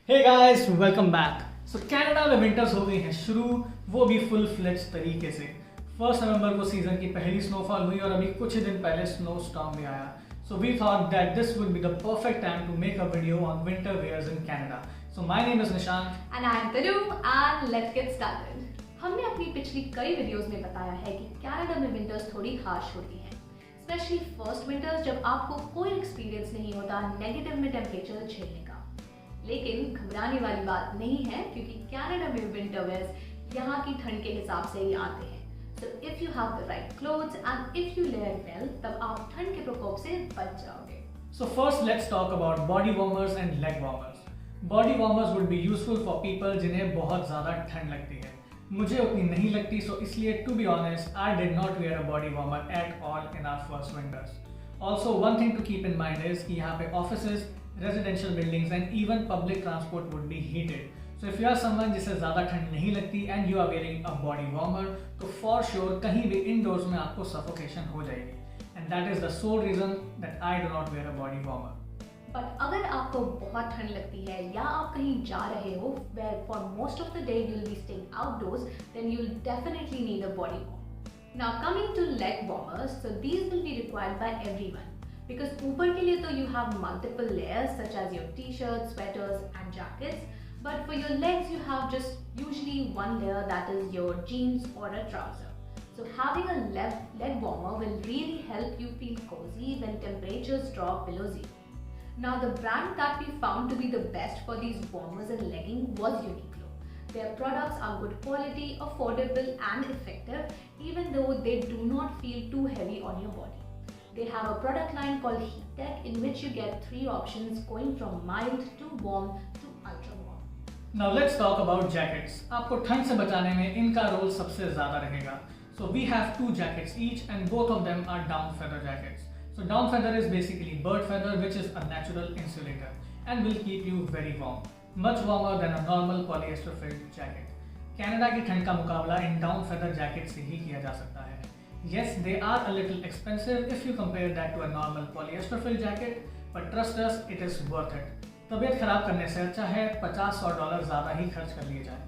हे guys welcome back. So Canada में winters हो गई हैं शुरू, वो भी फुल फ्लेज तरीके से। 1 नवंबर को सीजन की पहली स्नोफॉल हुई और अभी कुछ ही दिन पहले स्नो स्टॉर्म भी आया। So we thought that this would be the perfect time to make a video on winter wears in Canada. So my name is Nishant And I'm Tanu and let's get started. हमने अपनी पिछली कई videos में बताया है कि Canada में winters थोड़ी हार्श होती हैं, स्पेशली फर्स्ट विंटर्स जब आपको कोई एक्सपीरियंस नहीं होता नेगेटिव में टेम्परेचर झेलने का। लेकिन घबराने वाली बात नहीं है क्योंकि कनाडा में विंटर वेयर्स यहाँ की ठंड के हिसाब से ही आते हैं। So if you have the right clothes and if you layer well, तब आप ठंड के प्रकोप से बच जाओगे। So first let's talk about body warmers and leg warmers. Body warmers would be useful for people जिन्हें बहुत ज़्यादा ठंड लगती है। मुझे उतनी नहीं लगती, so इसलिए to be honest, I did not wear a body warmer at all in our first winters. Also, one thing to keep in mind is कि यहाँ पे offices, residential buildings and even public transport would be heated. So if you are someone जिसे ज़्यादा ठंड नहीं लगती and you are wearing a body warmer, तो for sure कहीं भी indoors में आपको suffocation हो जाएगी. And that is the sole reason that I do not wear a body warmer. But अगर आपको बहुत ठंड लगती है या आप कहीं जा रहे हो where for most of the day you'll be staying outdoors, then you'll definitely need a body warmer. Now coming to leg warmers, so these will be required by everyone because ऊपर के लिए तो you have multiple layers such as your t-shirts, sweaters and jackets, but for your legs you have just usually one layer, that is your jeans or a trouser. So having a leg warmer will really help you feel cozy when temperatures drop below zero. Now the brand that we found to be the best for these warmers and leggings was Uniqlo. Their products are good quality, affordable and effective even though they do not feel too heavy on your body. They have a product line called HeatTech in which you get 3 options going from mild to warm to ultra warm. Now let's talk about jackets. आपको ठंड से बचाने में इनका role सबसे ज़्यादा रहेगा. So we have 2 jackets each and both of them are down feather jackets. So down feather is basically bird feather, which is a natural insulator and will keep you very warm, much warmer than a normal polyester filled jacket. Canada की ठंड का मुकाबला इन down feather jacket से ही किया जा सकता है. Yes, they are a little expensive if you compare that to a normal polyester filled jacket, but trust us, it is worth it. तबीयत खराब करने से अच्छा है $50-100 ज़्यादा ही खर्च कर लिए जाए.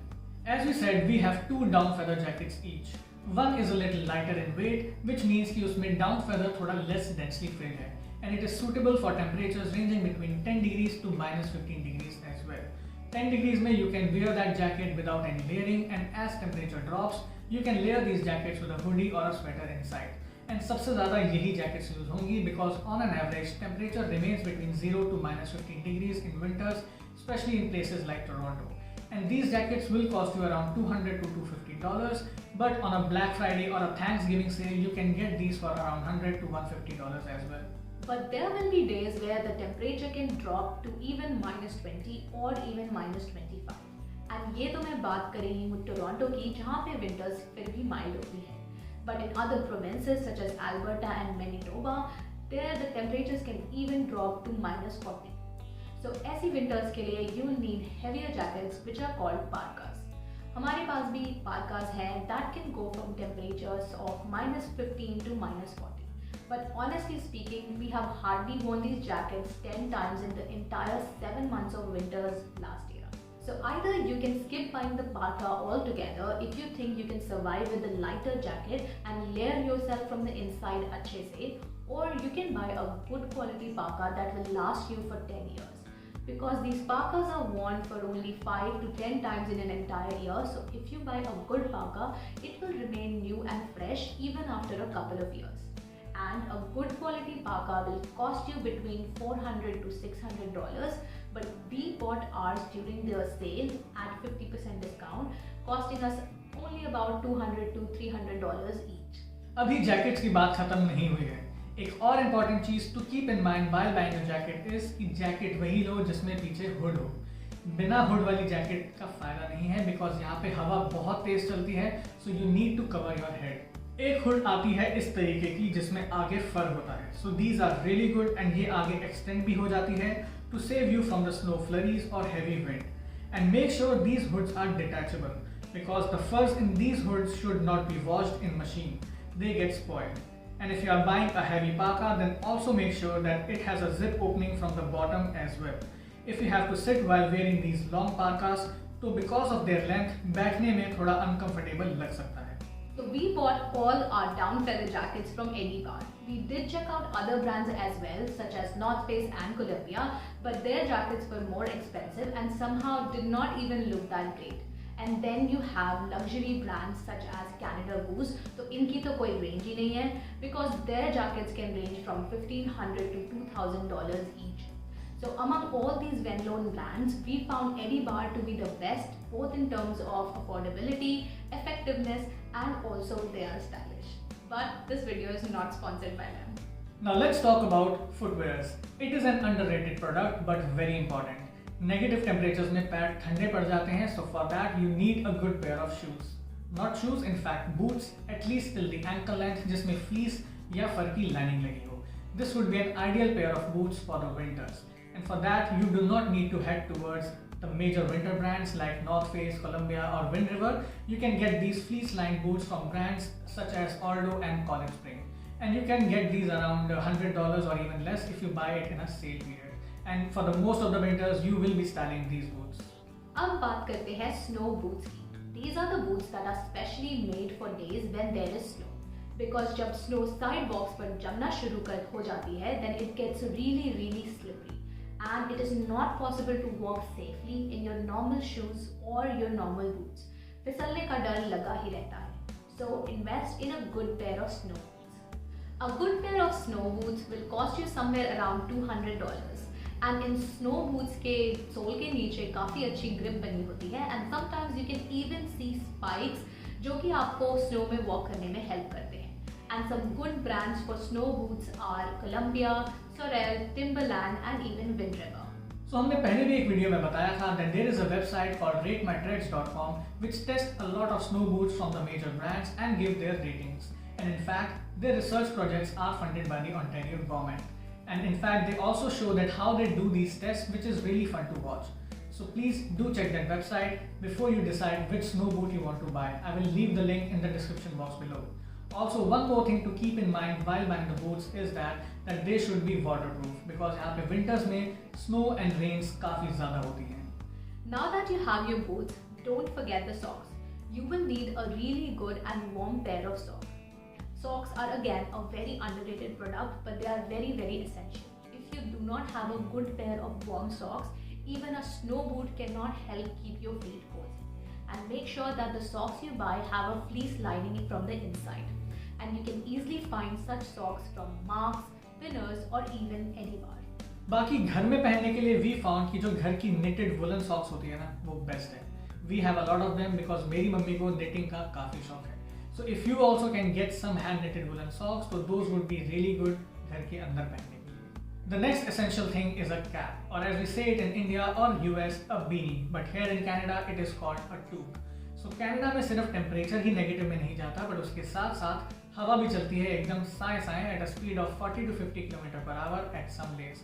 As we said, we have 2 down feather jackets each. One is a little lighter in weight, which means कि उसमें down feather थोड़ा less densely filled है, and it is suitable for temperatures ranging between 10 degrees to -15 degrees as well. 10 degrees में you can wear that jacket without any layering, and as temperature drops, you can layer these jackets with a hoodie or a sweater inside. And सबसे ज़्यादा यही jackets use होंगी because on an average temperature remains between 0 to -15 degrees in winters, especially in places like Toronto. And these jackets will cost you around $200 to $250, but on a Black Friday or a Thanksgiving sale, you can get these for around $100 to $150 as well. But there will be days where the temperature can drop to even -20 or even -25. And ये तो मैं बात कर रही हूँ Toronto की जहाँ पे विंटर्स फिर भी माइल्ड होती है. But in other provinces such as Alberta and Manitoba, there the temperatures can even drop to -40. So ऐसी विंटर्स के लिए you will need heavier jackets which are called parkas. हमारे पास भी parkas हैं that can go from temperatures of -15 to -40. But honestly speaking, we have hardly worn these jackets 10 times in the entire 7 months of winters last year. So either you can skip buying the parka altogether if you think you can survive with a lighter jacket and layer yourself from the inside अच्छे से, or you can buy a good quality parka that will last you for 10 years. Because these parkas are worn for only 5 to 10 times in an entire year, so if you buy a good parka, it will remain new and fresh even after a couple of years. And a good quality parka will cost you between $400 to $600, but we bought ours during the sale at 50% discount, costing us only about $200 to $300 each. अभी jackets की बात खत्म नहीं हुई है. एक और important चीज़ to keep in mind while buying a jacket is कि जैकेट वही लो जिसमें पीछे हुड हो. बिना हुड वाली जैकेट का फायदा नहीं है बिकॉज यहाँ पे हवा बहुत तेज चलती है, so you need to cover your head. एक हुड आती है इस तरीके की जिसमें आगे फर होता है, so these are really good and ये आगे एक्सटेंड भी हो जाती है to save you from the snow flurries और heavy wind. And make sure these hoods are detachable because the furs in these hoods should not be washed in machine, they get spoiled. And if you are buying a heavy parka, then also make sure that it has a zip opening from the bottom as well. If you have to sit while wearing these long parkas, तो because of their length बैठने में थोड़ा uncomfortable लग सकता है. So we bought all our down feather jackets from Eddie Bauer. We did check out other brands as well, such as North Face and Columbia, but their jackets were more expensive and somehow did not even look that great. And then you have luxury brands such as Canada Goose. तो इनकी तो कोई range ही नहीं है, because their jackets can range from $1,500 to $2,000 each. So among all these well-known brands, we found Eddie Bauer to be the best, both in terms of affordability, effectiveness, and also they are stylish. But this video is not sponsored by them. Now let's talk about footwears. It is an underrated product but very important. Negative temperatures में पैर ठंडे पड़ जाते हैं, so for that you need a good pair of shoes. Not shoes, in fact boots, at least till the ankle length, जिसमें fleece या फर की lining लगी हो. This would be an ideal pair of boots for the winters. And for that, you do not need to head towards the major winter brands like North Face, Columbia or Wind River. You can get these fleece-lined boots from brands such as Aldo and College Spring. And you can get these around $100 or even less if you buy it in a sale period. And for the most of the winters, you will be styling these boots. अब बात करते हैं snow boots की. These are the boots that are specially made for days when there is snow. Because जब snow sidewalks पर जमना शुरू हो जाती है, then it gets really slippery. And it is not possible to walk safely in your normal shoes or your normal boots. फिसलने का डर लगा ही रहता है. So invest in a good pair of snow boots. A good pair of snow boots will cost you somewhere around $200. And in snow boots के soul के नीचे काफ़ी अच्छी grip बनी होती है. And sometimes you can even see spikes जो कि आपको snow में walk करने में help करते हैं. And some good brands for snow boots are Columbia, Sorel, Timberland and even Wind River. So हमने पहले भी एक वीडियो में बताया था that there is a website called ratemytreads.com which tests a lot of snow boots from the major brands and give their ratings. And in fact, their research projects are funded by the Ontario government. And in fact, they also show that how they do these tests, which is really fun to watch. So please do check that website before you decide which snow boot you want to buy. I will leave the link in the description box below. Also, one more thing to keep in mind while buying the boots is that they should be waterproof because यहाँ पे winters में snow and rains काफी ज़्यादा होती हैं. Now that you have your boots, don't forget the socks. You will need a really good and warm pair of socks. Socks are again a very underrated product, but they are very essential. If you do not have a good pair of warm socks, even a snow boot cannot help keep your feet cozy. And make sure that the socks you buy have a fleece lining from the inside. And you can easily find such socks from Marks, Winners or even Eddie Bauer. बाकी घर में पहनने के लिए we found कि जो घर की knitted woolen socks होती है ना, वो best है. We have a lot of them because मेरी मम्मी को knitting का काफी शौक है. So if you also can get some hand knitted woolen socks, so those would be really good घर के अंदर पहनने के लिए. The next essential thing is a cap, or as we say it in India or US, a beanie. But here in Canada, it is called a toque. So Canada में सिर्फ temperature ही negative में नहीं जाता, but उसके साथ साथ हवा भी चलती है एकदम साए at a speed of 40 to 50 km/h at some days.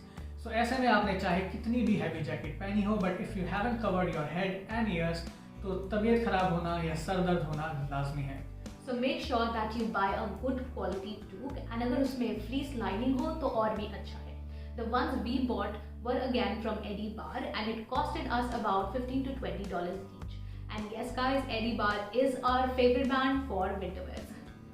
So ऐसे में आपने चाहे कितनी भी हैवी जैकेट पहनी हो, but if you haven't covered your head and years, तो तबीयत खराब होना या सर दर्द होना लाजमी है. So make sure that you buy a good quality toque, and अगर उसमें fleece lining हो तो और भी अच्छा है. The ones we bought were again from Eddie Bauer and it costed us about $15 to $20 each. And yes guys, Eddie Bauer is our favorite brand for winter wears.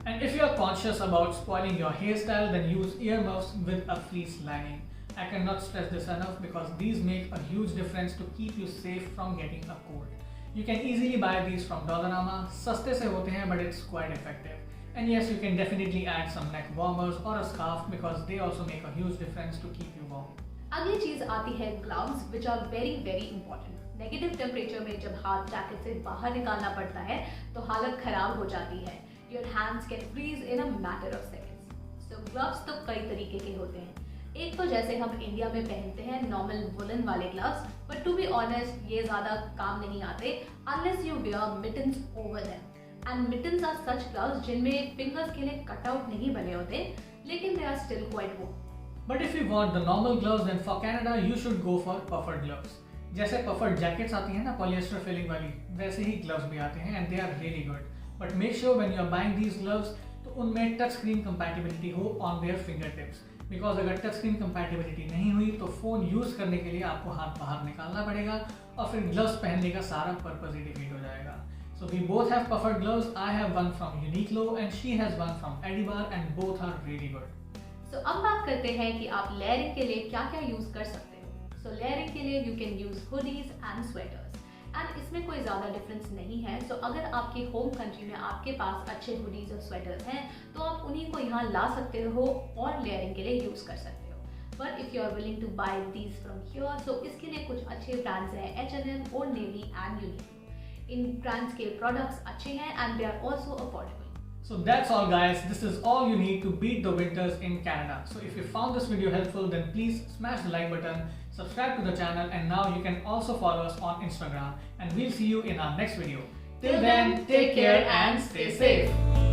And if you are conscious about spoiling your hairstyle, then use earmuffs with a fleece lining. I cannot stress this enough because these make a huge difference to keep you safe from getting a cold. You can easily buy these from Dollarama. सस्ते से होते हैं but it's quite effective. And yes, you can definitely add some neck warmers or a scarf because they also make a huge difference to keep you warm. अगली चीज आती है gloves, which are very important. Negative temperature में जब हाथ jacket से बाहर निकालना पड़ता है तो हालत खराब हो जाती है. Your hands can freeze in a matter of seconds. So gloves तो कई तरीके के होते हैं. एक तो जैसे हम इंडिया में पहनते हैं नॉर्मल वुलन वाले gloves, but to be honest ये ज़्यादा काम नहीं आते unless you wear mittens over them. And mittens are such gloves जिनमें fingers के लिए कटआउट नहीं बने होते, लेकिन they are still quite warm. But if you want the normal gloves, then for Canada you should go for puffered gloves. जैसे पफर्ड jackets आती हैं ना पॉलिएस्टर फिलिंग वाली, वैसे ही ग्लव्स भी आते हैं and they are really good. But make sure when you are buying these gloves तो उनमें टच स्क्रीन कंपैटिबिलिटी हो on their finger tips. Because अगर टच स्क्रीन कंपैटिबिलिटी नहीं हुई तो फ़ोन यूज़ करने के लिए आपको हाथ बाहर निकालना पड़ेगा और फिर ग्लव्स पहनने का सारा पर्पज ही डिफीट हो जाएगा। So we both have puffed gloves. I have one from Uniqlo and she has one from एडिबार and both are really good. So अब बात करते हैं कि आप लेयरिंग के लिए क्या क्या यूज़ कर सकते हो। सो लेयरिंग के लिए you can use hoodies and sweaters and इसमें कोई ज़्यादा डिफरेंस नहीं है। सो अगर आपके होम कंट्री में आपके पास अच्छे हुडीज और स्वेटर्स हैं तो आप उन्हीं को यहाँ ला सकते हो और लेयरिंग के लिए यूज़ कर सकते हो। But if you are willing to buy these from here, so इसके लिए कुछ अच्छे ब्रांड्स हैं, H&M, Old Navy and Uniqlo. इन ब्रांड्स के प्रोडक्ट्स अच्छे हैं and they are also affordable. So that's all guys, this is all you need to beat the winters in Canada. So if you found this video helpful, then please smash the like button, subscribe to the channel, and now you can also follow us on Instagram, and we'll see you in our next video. Till then, take care and stay safe.